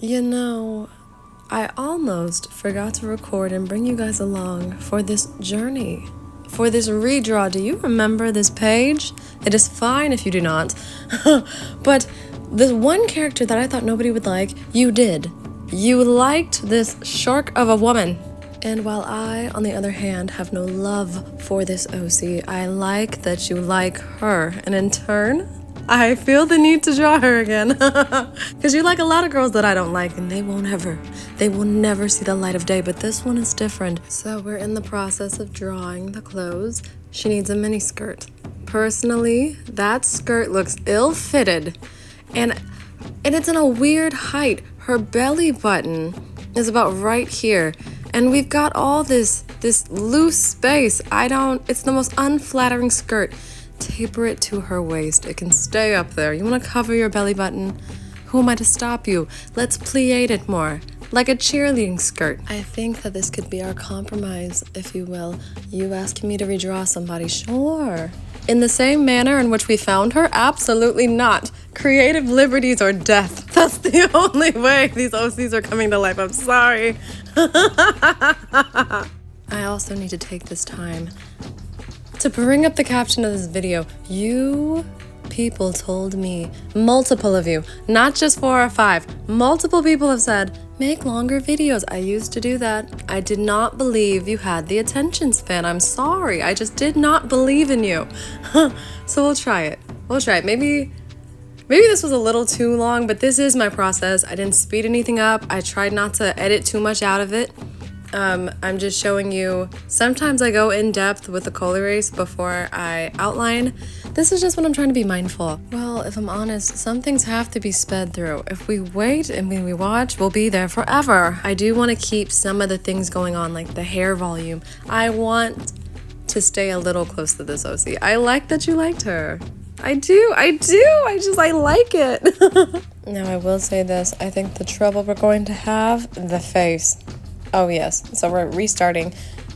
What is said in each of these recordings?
You know, I almost forgot to record and bring you guys along for this journey, for this redraw. Do you remember this page? It is fine if you do not. But this one character that I thought nobody would like, you did. You liked this shark of a woman. And while I, on the other hand, have no love for this OC, I like that you like her. And in turn, I feel the need to draw her again. Because you like a lot of girls that I don't like, and they will never see the light of day, but this one is different. So we're in the process of drawing the clothes. She needs a mini skirt. Personally, that skirt looks ill-fitted, and it's in a weird height. Her belly button is about right here, and we've got all this loose space. It's the most unflattering skirt. Taper it to her waist. It can stay up there. You want to cover your belly button? Who am I to stop you? Let's pliate it more, like a cheerleading skirt. I think that this could be our compromise, if you will. You asking me to redraw somebody? Sure. In the same manner in which we found her? Absolutely not. Creative liberties or death. That's the only way these OCs are coming to life. I'm sorry. I also need to take this time to bring up the caption of this video. You people told me, multiple of you, not just 4 or 5, multiple people have said, make longer videos. I used to do that. I did not believe you had the attention span. I'm sorry. I just did not believe in you. So we'll try it. Maybe this was a little too long, but this is my process. I didn't speed anything up. I tried not to edit too much out of it. I'm just showing you, sometimes I go in depth with the color erase before I outline. This is just what I'm trying to be mindful. Well, if I'm honest, some things have to be sped through. If we wait and when we watch, we'll be there forever. I do want to keep some of the things going on, like the hair volume. I want to stay a little close to this OC. I like that you liked her. I do. I like it. Now, I will say this. I think the trouble we're going to have, the face. Oh yes, so we're restarting.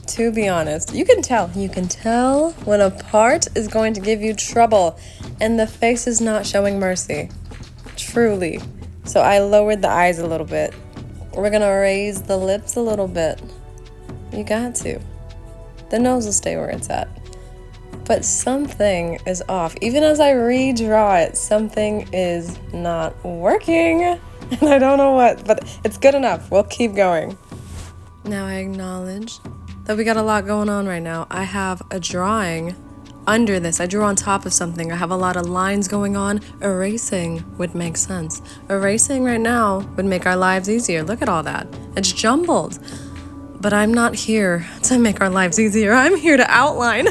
To be honest, you can tell when a part is going to give you trouble and the face is not showing mercy. Truly. So I lowered the eyes a little bit. We're gonna raise the lips a little bit. You got to. The nose will stay where it's at. But something is off. Even as I redraw it, something is not working. And I don't know what, but it's good enough. We'll keep going. Now I acknowledge that we got a lot going on right now. I have a drawing under this. I drew on top of something. I have a lot of lines going on. Erasing would make sense. Erasing right now would make our lives easier. Look at all that. It's jumbled. But I'm not here to make our lives easier. I'm here to outline.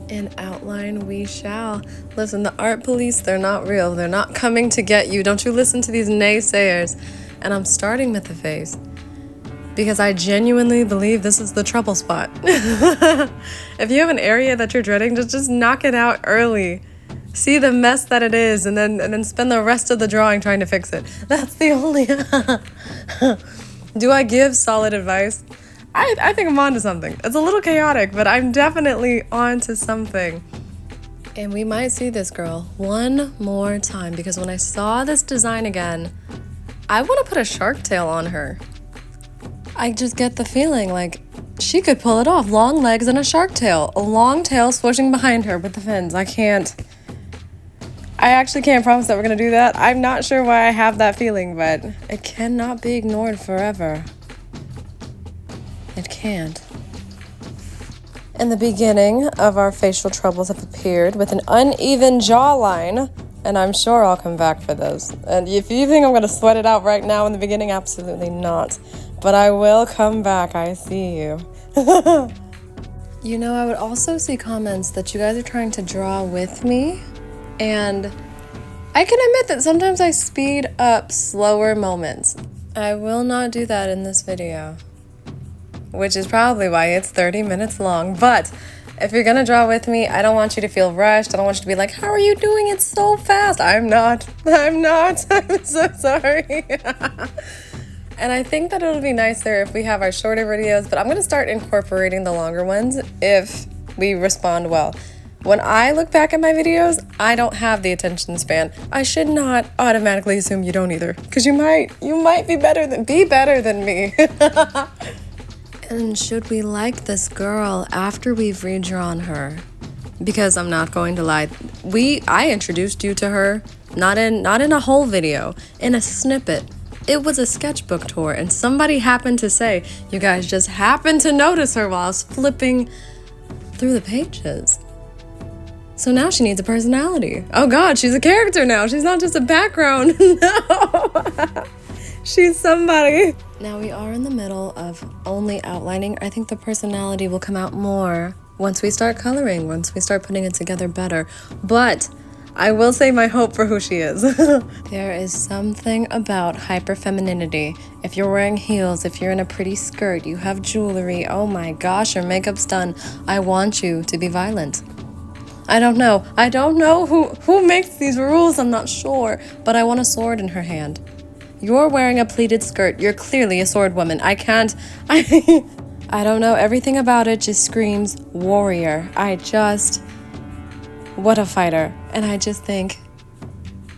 And outline we shall. Listen, the art police, they're not real. They're not coming to get you. Don't you listen to these naysayers. And I'm starting with the face because I genuinely believe this is the trouble spot. If you have an area that you're dreading, just knock it out early. See the mess that it is and then spend the rest of the drawing trying to fix it. That's the only... Do I give solid advice? I think I'm onto something. It's a little chaotic, but I'm definitely onto something. And we might see this girl one more time because when I saw this design again, I want to put a shark tail on her. I just get the feeling like she could pull it off. Long legs and a shark tail. A long tail swooshing behind her with the fins. I actually can't promise that we're going to do that. I'm not sure why I have that feeling, but it cannot be ignored forever. It can't. And the beginning of our facial troubles have appeared with an uneven jawline. And I'm sure I'll come back for this. And if you think I'm going to sweat it out right now in the beginning, absolutely not. But I will come back. I see you. You know, I would also see comments that you guys are trying to draw with me. And I can admit that sometimes I speed up slower moments. I will not do that in this video, which is probably why it's 30 minutes long. But if you're gonna draw with me, I don't want you to feel rushed. I don't want you to be like, how are you doing it so fast? I'm not. I'm so sorry. And I think that it'll be nicer if we have our shorter videos, but I'm gonna start incorporating the longer ones if we respond well. When I look back at my videos, I don't have the attention span. I should not automatically assume you don't either, because you might be better than me. And should we like this girl after we've redrawn her? Because I'm not going to lie, I introduced you to her, not in a whole video, in a snippet. It was a sketchbook tour, and somebody happened to say, you guys just happened to notice her while I was flipping through the pages. So now she needs a personality. Oh God, she's a character now. She's not just a background. No, she's somebody. Now we are in the middle of only outlining. I think the personality will come out more once we start coloring, once we start putting it together better. But I will say my hope for who she is. There is something about hyper-femininity. If you're wearing heels, if you're in a pretty skirt, you have jewelry, oh my gosh, your makeup's done. I want you to be violent. I don't know who makes these rules, I'm not sure, but I want a sword in her hand. You're wearing a pleated skirt, you're clearly a sword woman. I don't know, everything about it just screams warrior. What a fighter. And I just think,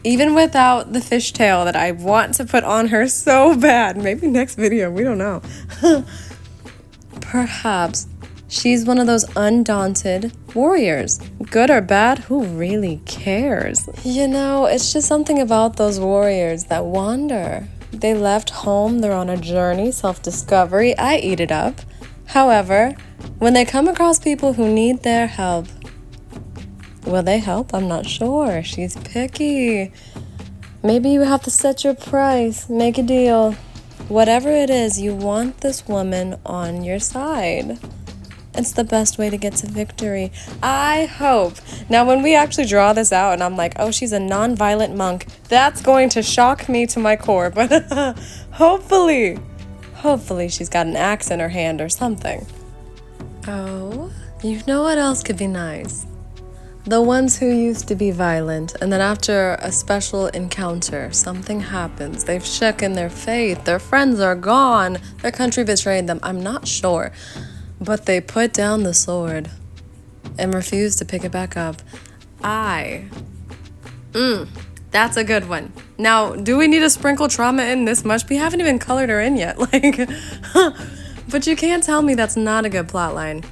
even without the fishtail that I want to put on her so bad, maybe next video, we don't know. Perhaps she's one of those undaunted warriors. Good or bad, who really cares? You know, it's just something about those warriors that wander. They left home, they're on a journey, self-discovery. I eat it up. However, when they come across people who need their help, will they help? I'm not sure. She's picky. Maybe you have to set your price, make a deal. Whatever it is, you want this woman on your side. It's the best way to get to victory. I hope. Now, when we actually draw this out and I'm like, oh, she's a non-violent monk, that's going to shock me to my core. But hopefully she's got an axe in her hand or something. Oh, you know what else could be nice? The ones who used to be violent, and then after a special encounter, something happens. They've shaken their faith, their friends are gone, their country betrayed them, I'm not sure. But they put down the sword and refused to pick it back up. That's a good one. Now, do we need to sprinkle trauma in this much? We haven't even colored her in yet. But you can't tell me that's not a good plot line.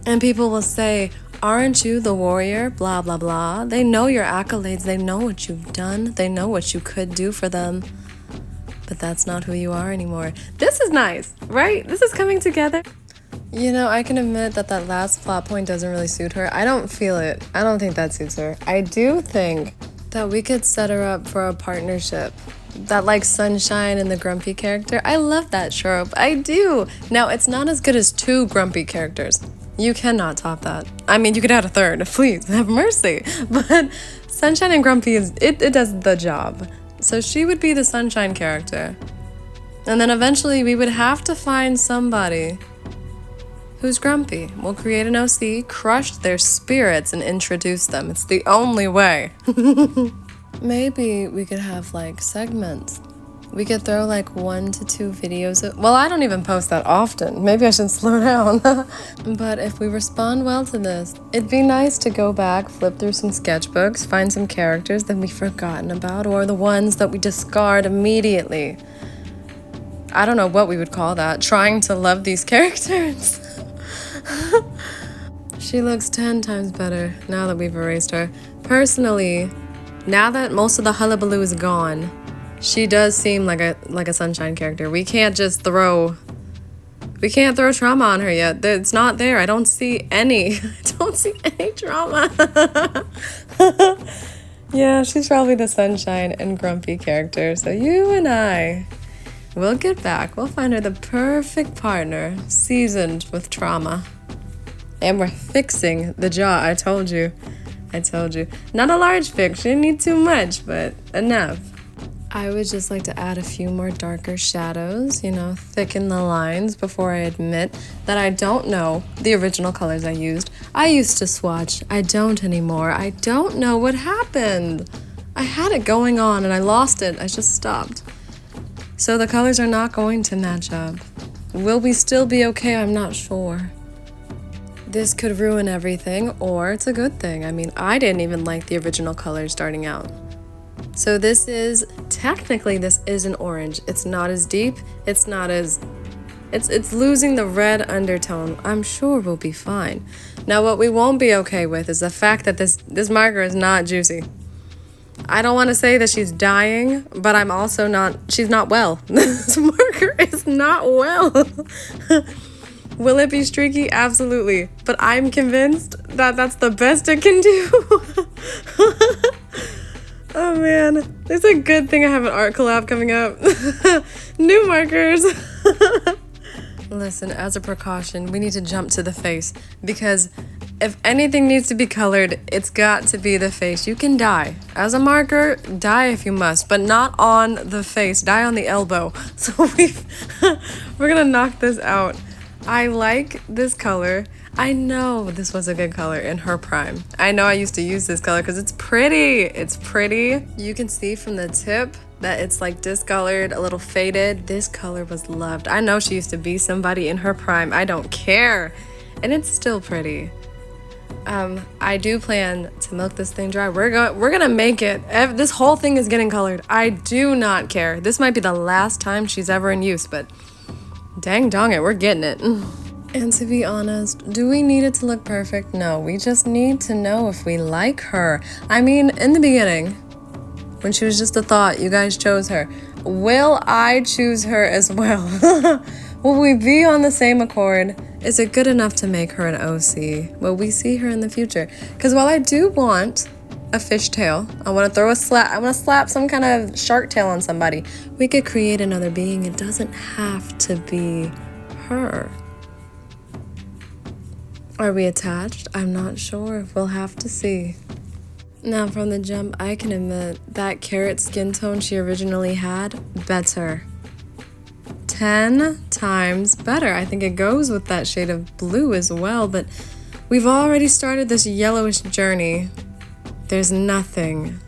And people will say, aren't you the warrior? Blah, blah, blah. They know your accolades. They know what you've done. They know what you could do for them. But that's not who you are anymore. This is nice, right? This is coming together. You know, I can admit that last plot point doesn't really suit her. I don't feel it. I don't think that suits her. I do think that we could set her up for a partnership. That like Sunshine and the grumpy character. I love that trope. I do. Now, it's not as good as two grumpy characters. You cannot top that. I mean, you could add a third. Please, have mercy. But Sunshine and Grumpy, it does the job. So she would be the Sunshine character. And then eventually we would have to find somebody who's grumpy. We'll create an OC, crush their spirits, and introduce them. It's the only way. Maybe we could have like segments. We could throw like 1 to 2 videos. Well, I don't even post that often. Maybe I should slow down. But if we respond well to this, it'd be nice to go back, flip through some sketchbooks, find some characters that we've forgotten about, or the ones that we discard immediately. I don't know what we would call that. Trying to love these characters. She looks 10 times better now that we've erased her. Personally, now that most of the hullabaloo is gone, she does seem like a Sunshine character. We can't throw trauma on her yet. It's not there. I don't see any trauma. Yeah, she's probably the Sunshine and Grumpy character. So you and I, we'll get back. We'll find her the perfect partner, seasoned with trauma. And we're fixing the jaw. I told you. Not a large fix. She didn't need too much, but enough. I would just like to add a few more darker shadows, thicken the lines before I admit that I don't know the original colors I used. I used to swatch. I don't anymore. I don't know what happened. I had it going on and I lost it. I just stopped. So the colors are not going to match up. Will we still be okay? I'm not sure. This could ruin everything, or it's a good thing. I mean, I didn't even like the original color starting out. So this is, technically this is an orange. It's not as deep, it's not as, it's losing the red undertone. I'm sure we'll be fine. Now what we won't be okay with is the fact that this marker is not juicy. I don't want to say that she's dying, but I'm also not, she's not well. This marker is not well. Will it be streaky? Absolutely. But I'm convinced that that's the best it can do. Oh man, it's a good thing I have an art collab coming up. New markers. Listen, as a precaution, we need to jump to the face, because if anything needs to be colored, it's got to be the face. You can dye. As a marker, dye if you must, but not on the face. Dye on the elbow. So we're gonna knock this out. I like this color. I know this was a good color in her prime. I know I used to use this color because it's pretty. It's pretty. You can see from the tip that it's like discolored, a little faded. This color was loved. I know she used to be somebody in her prime. I don't care. And it's still pretty. I do plan to milk this thing dry. We're gonna make it. This whole thing is getting colored. I do not care. This might be the last time she's ever in use, but dang dong it, we're getting it. And to be honest, do we need it to look perfect? No, we just need to know if we like her. I mean, in the beginning, when she was just a thought, you guys chose her. Will I choose her as well? Will we be on the same accord? Is it good enough to make her an OC? Will we see her in the future? Because while I do want a fishtail, I want to throw a slap, I want to slap some kind of shark tail on somebody, we could create another being. It doesn't have to be her. Are we attached? I'm not sure. We'll have to see. Now from the jump, I can admit that carrot skin tone she originally had, better. 10 times better. I think it goes with that shade of blue as well, but we've already started this yellowish journey. There's nothing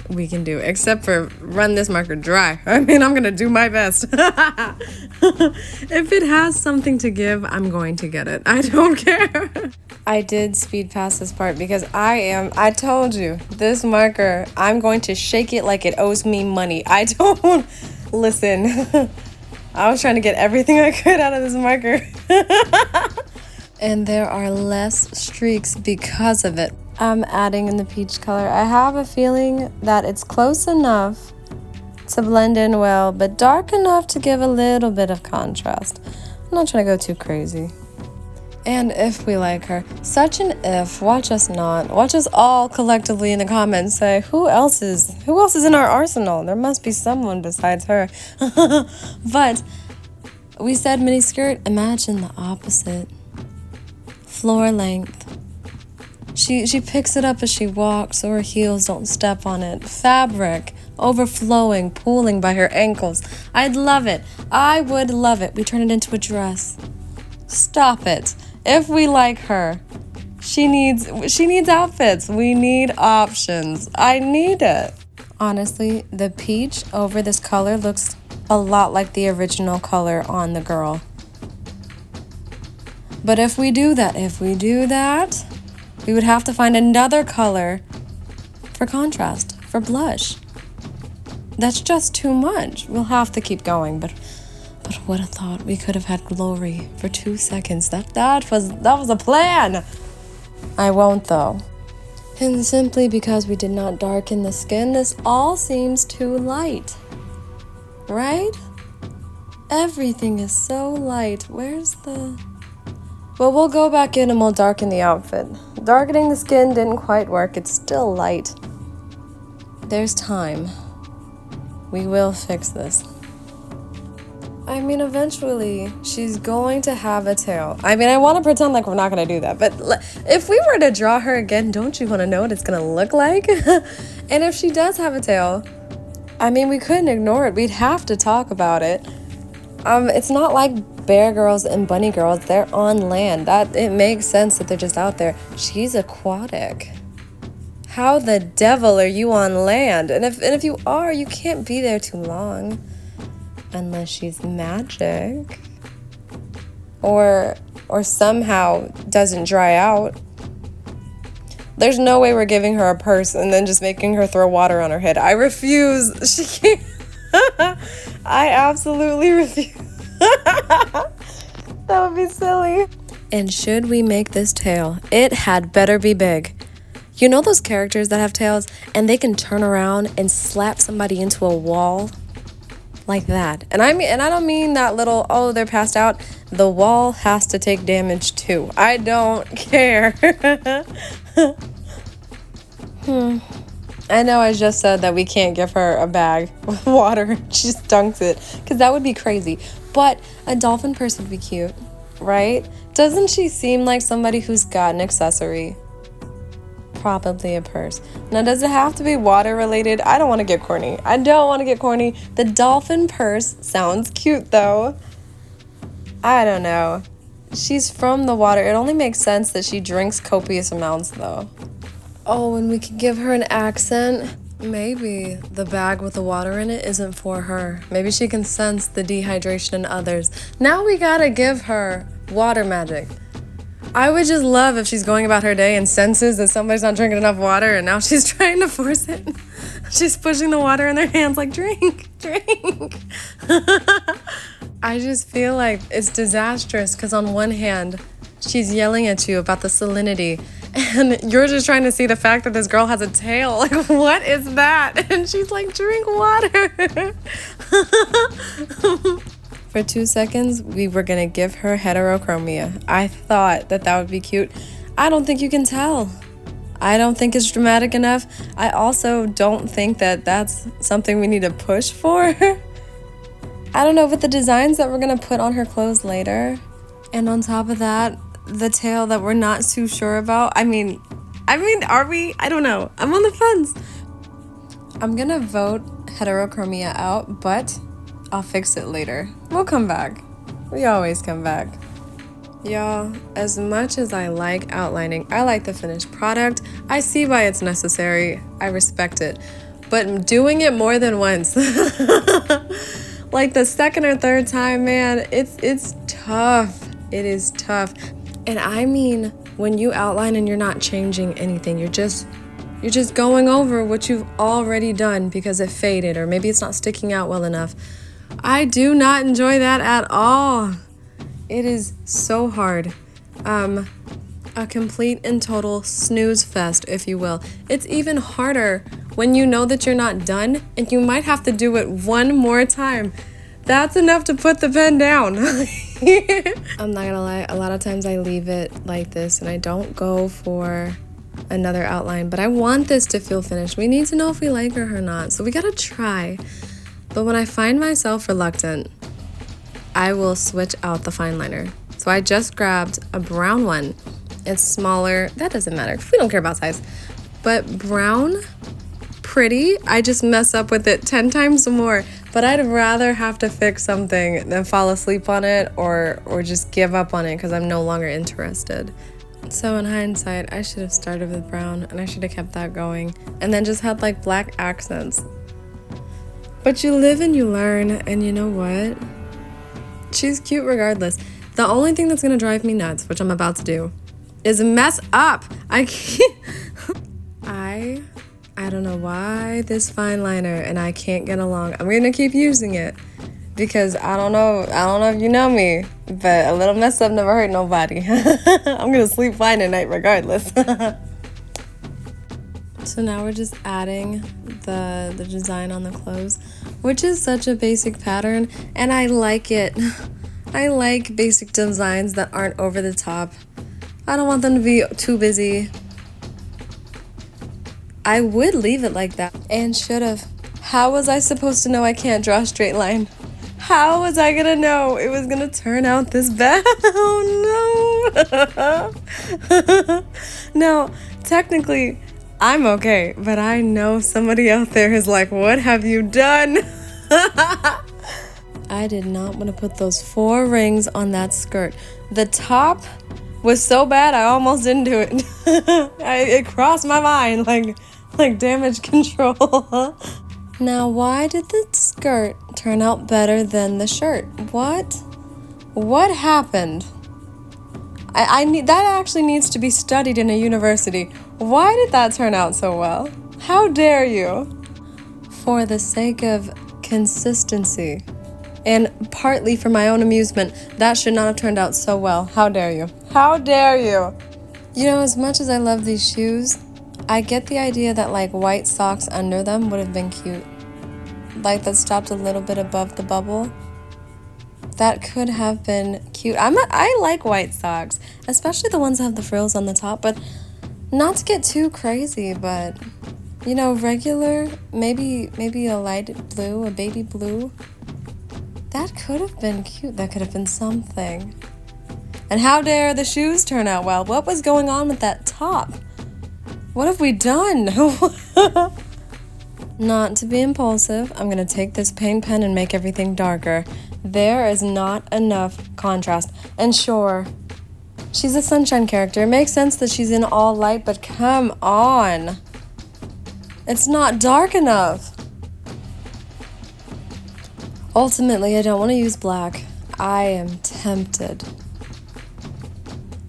we can do except for run this marker dry. I mean, I'm gonna do my best. If it has something to give, I'm going to get it. I don't care. I did speed past this part because I told you, this marker, I'm going to shake it like it owes me money. I don't, listen. I was trying to get everything I could out of this marker. And there are less streaks because of it. I'm adding in the peach color. I have a feeling that it's close enough to blend in well, but dark enough to give a little bit of contrast. I'm not trying to go too crazy. And if we like her, such an if, watch us not. Watch us all collectively in the comments say, who else is in our arsenal? There must be someone besides her. But we said miniskirt, imagine the opposite. Floor length. She picks it up as she walks so her heels don't step on it. Fabric, overflowing, pooling by her ankles. I'd love it. I would love it. We turn it into a dress. Stop it. If we like her, she needs outfits. We need options. I need it. Honestly, the peach over this color looks a lot like the original color on the girl. But if we do that, we would have to find another color for contrast, for blush. That's just too much. We'll have to keep going, but what a thought. We could have had glory for 2 seconds. That was a plan. I won't though. And simply because we did not darken the skin, this all seems too light. Right? Everything is so light. Where's the... Well, we'll go back in and we'll darken the outfit. Darkening the skin didn't quite work. It's still light. There's time. We will fix this. I mean, eventually, she's going to have a tail. I mean, I want to pretend like we're not going to do that. But if we were to draw her again, don't you want to know what it's going to look like? And if she does have a tail, I mean, we couldn't ignore it. We'd have to talk about it. It's not like bear girls and bunny girls. They're on land. It makes sense that they're just out there. She's aquatic. How the devil are you on land? And if you are, you can't be there too long. Unless she's magic. or somehow doesn't dry out. There's no way we're giving her a purse and then just making her throw water on her head. I refuse. She can't. I absolutely refuse. That would be silly. And should we make this tail, it had better be big. You know those characters that have tails and they can turn around and slap somebody into a wall? Like that. And I don't mean that little, oh, they're passed out. The wall has to take damage too. I don't care. I know I just said that we can't give her a bag with water. She just dunks it. Because that would be crazy. But a dolphin purse would be cute, right? Doesn't she seem like somebody who's got an accessory? Probably a purse. Now, does it have to be water related? I don't want to get corny. I don't want to get corny. The dolphin purse sounds cute though. I don't know. She's from the water. It only makes sense that she drinks copious amounts though. Oh, and we could give her an accent. Maybe the bag with the water in it isn't for her. Maybe she can sense the dehydration in others. Now we gotta give her water magic. I would just love if she's going about her day and senses that somebody's not drinking enough water and now she's trying to force it. She's pushing the water in their hands like, drink, drink. I just feel like it's disastrous because on one hand, she's yelling at you about the salinity and you're just trying to see the fact that this girl has a tail. Like, what is that? And she's like, drink water. For 2 seconds, we were gonna give her heterochromia. I thought that would be cute. I don't think you can tell. I don't think it's dramatic enough. I also don't think that that's something we need to push for. I don't know, but the designs that we're gonna put on her clothes later, and on top of that, the tail that we're not too sure about. I mean, are we? I don't know. I'm on the fence. I'm gonna vote heterochromia out, but I'll fix it later. We'll come back. We always come back. Y'all, as much as I like outlining, I like the finished product. I see why it's necessary. I respect it. But doing it more than once, like the second or third time, man, it's tough. It is tough. And I mean, when you outline and you're not changing anything, you're just going over what you've already done because it faded or maybe it's not sticking out well enough. I do not enjoy that at all. It is so hard. A complete and total snooze fest, if you will. It's even harder when you know that you're not done and you might have to do it one more time. That's enough to put the pen down. I'm not gonna lie, a lot of times I leave it like this and I don't go for another outline, but I want this to feel finished. We need to know if we like her or not, so we gotta try. But when I find myself reluctant, I will switch out the fine liner. So I just grabbed a brown one. It's smaller. That doesn't matter. We don't care about size. But brown, pretty. I just mess up with it 10 times more. But I'd rather have to fix something than fall asleep on it or just give up on it because I'm no longer interested. So in hindsight, I should have started with brown and I should have kept that going. And then just had like black accents. But you live and you learn, and you know what? She's cute regardless. The only thing that's gonna drive me nuts, which I'm about to do, is mess up. I can't. I don't know why this fine liner and I can't get along. I'm gonna keep using it because I don't know if you know me, but a little mess up never hurt nobody. I'm gonna sleep fine at night regardless. So now we're just adding the design on the clothes, which is such a basic pattern, and I like it. I like basic designs that aren't over the top. I don't want them to be too busy. I would leave it like that, and should have. How was I supposed to know I can't draw a straight line? How was I gonna know it was gonna turn out this bad? Oh no! Now, technically, I'm okay, but I know somebody out there is like, what have you done? I did not want to put those 4 rings on that skirt. The top was so bad, I almost didn't do it. It crossed my mind like damage control. Now, why did the skirt turn out better than the shirt? What? What happened? I need that actually needs to be studied in a university. Why did that turn out so well? How dare you? For the sake of consistency, and partly for my own amusement, that should not have turned out so well. How dare you? How dare you? You know, as much as I love these shoes, I get the idea that like white socks under them would have been cute. Like that stopped a little bit above the bubble. That could have been cute. I like white socks, especially the ones that have the frills on the top, but not to get too crazy, but you know, regular, maybe a light blue, a baby blue. That could have been cute. That could have been something. And how dare the shoes turn out well? What was going on with that top? What have we done? Not to be impulsive, I'm gonna take this paint pen and make everything darker. There is not enough contrast. And sure, she's a sunshine character. It makes sense that she's in all light, but come on. It's not dark enough. Ultimately, I don't want to use black. I am tempted.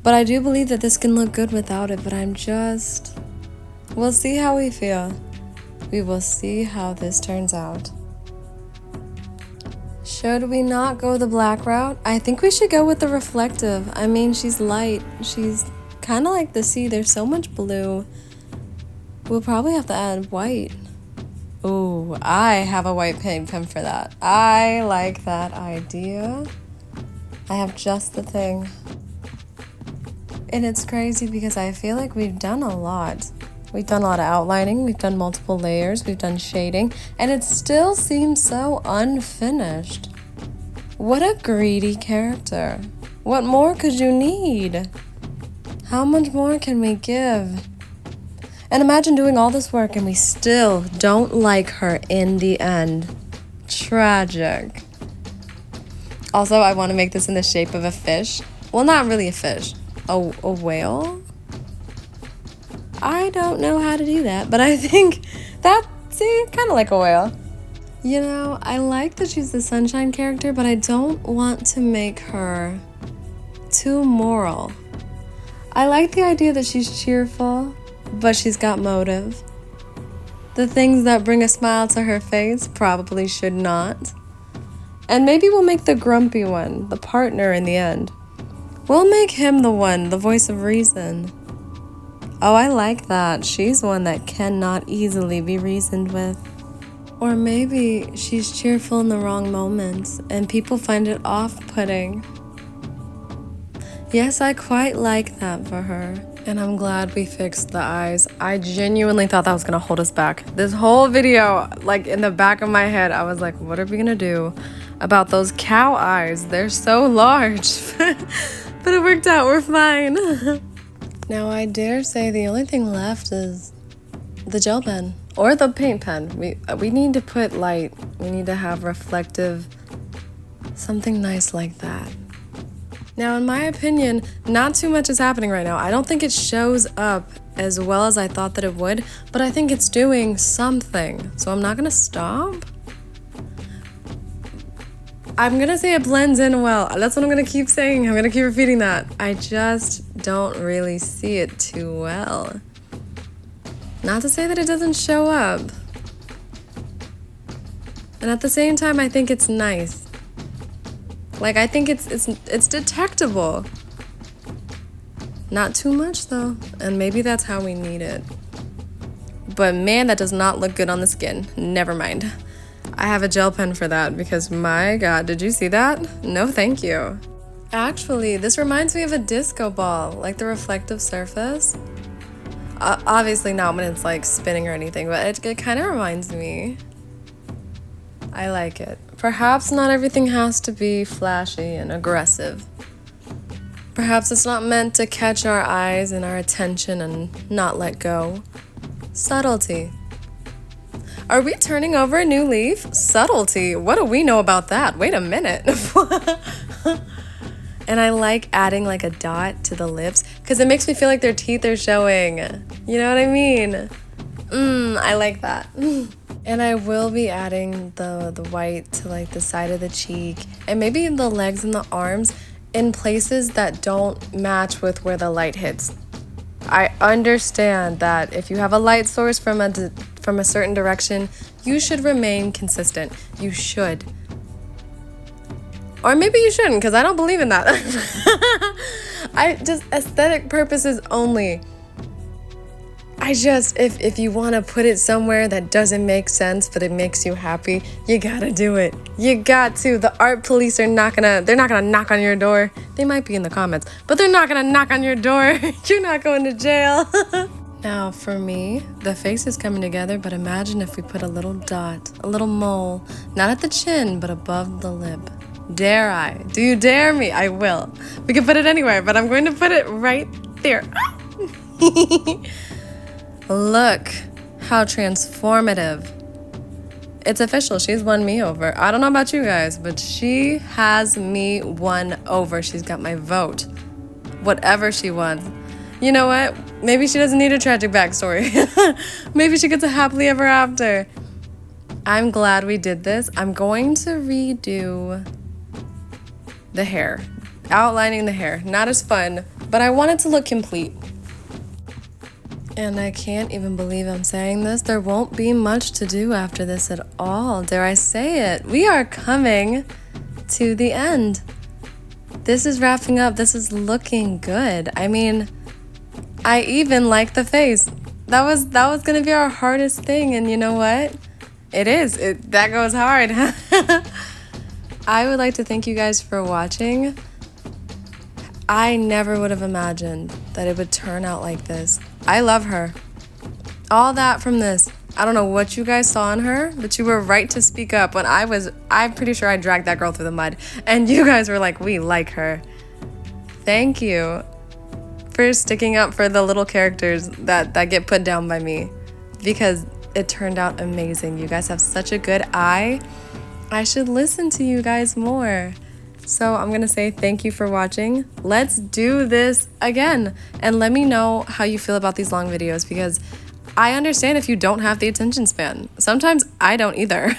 But I do believe that this can look good without it, but we'll see how we feel. We will see how this turns out. Should we not go the black route? I think we should go with the reflective. I mean, she's light. She's kind of like the sea. There's so much blue. We'll probably have to add white. Ooh, I have a white paint pen for that. I like that idea. I have just the thing. And it's crazy because I feel like we've done a lot. We've done a lot of outlining, we've done multiple layers, we've done shading, and it still seems so unfinished. What a greedy character. What more could you need? How much more can we give? And imagine doing all this work and we still don't like her in the end. Tragic. Also, I want to make this in the shape of a fish. Well, not really a fish. A whale? I don't know how to do that, but I think kind of like a whale. You know, I like that she's the sunshine character, but I don't want to make her too moral. I like the idea that she's cheerful, but she's got motive. The things that bring a smile to her face probably should not. And maybe we'll make the grumpy one, the partner in the end. We'll make him the one, the voice of reason. Oh, I like that. She's one that cannot easily be reasoned with. Or maybe she's cheerful in the wrong moments and people find it off-putting. Yes, I quite like that for her. And I'm glad we fixed the eyes. I genuinely thought that was gonna hold us back. This whole video, like in the back of my head, I was like, what are we gonna do about those cow eyes? They're so large. But it worked out, we're fine. Now I dare say the only thing left is the gel pen or the paint pen. We need to put light. We need to have reflective, something nice like that. Now, in my opinion, not too much is happening right now. I don't think it shows up as well as I thought that it would, but I think it's doing something. So I'm not gonna stop. I'm gonna say it blends in well. That's what I'm gonna keep saying. I'm gonna keep repeating that. I just don't really see it too well. Not to say that it doesn't show up. And at the same time, I think it's nice. Like, I think it's detectable. Not too much though. And maybe that's how we need it. But man, that does not look good on the skin. Never mind. I have a gel pen for that because my God, did you see that? No, thank you. Actually, this reminds me of a disco ball, like the reflective surface. Obviously not when it's like spinning or anything, but it kind of reminds me. I like it. Perhaps not everything has to be flashy and aggressive. Perhaps it's not meant to catch our eyes and our attention and not let go. Subtlety. Are we turning over a new leaf? Subtlety. What do we know about that? Wait a minute. And I like adding like a dot to the lips because it makes me feel like their teeth are showing. You know what I mean? I like that. And I will be adding the white to like the side of the cheek and maybe the legs and the arms in places that don't match with where the light hits. I understand that if you have a light source from a certain direction, you should remain consistent. You should. Or maybe you shouldn't, because I don't believe in that. I just, aesthetic purposes only. If you want to put it somewhere that doesn't make sense, but it makes you happy, you gotta do it. You got to. The art police they're not gonna knock on your door. They might be in the comments, but they're not gonna knock on your door. You're not going to jail. Now for me, the face is coming together, but imagine if we put a little dot, a little mole, not at the chin, but above the lip. Dare I? Do you dare me? I will. We can put it anywhere, but I'm going to put it right there. Look how transformative. It's official. She's won me over. I don't know about you guys, but she has me won over. She's got my vote. Whatever she wants. You know what? Maybe she doesn't need a tragic backstory. Maybe she gets a happily ever after. I'm glad we did this. I'm going to redo the hair. Outlining the hair. Not as fun, but I want it to look complete. And I can't even believe I'm saying this. There won't be much to do after this at all. Dare I say it? We are coming to the end. This is wrapping up. This is looking good. I mean, I even like the face. That was gonna be our hardest thing, and you know what? It is. That goes hard. I would like to thank you guys for watching. I never would have imagined that it would turn out like this. I love her. All that from this. I don't know what you guys saw in her, but you were right to speak up when I'm pretty sure I dragged that girl through the mud. And you guys were like, we like her. Thank you for sticking up for the little characters that get put down by me. Because it turned out amazing. You guys have such a good eye. I should listen to you guys more. So I'm going to say thank you for watching. Let's do this again. And let me know how you feel about these long videos, because I understand if you don't have the attention span. Sometimes I don't either.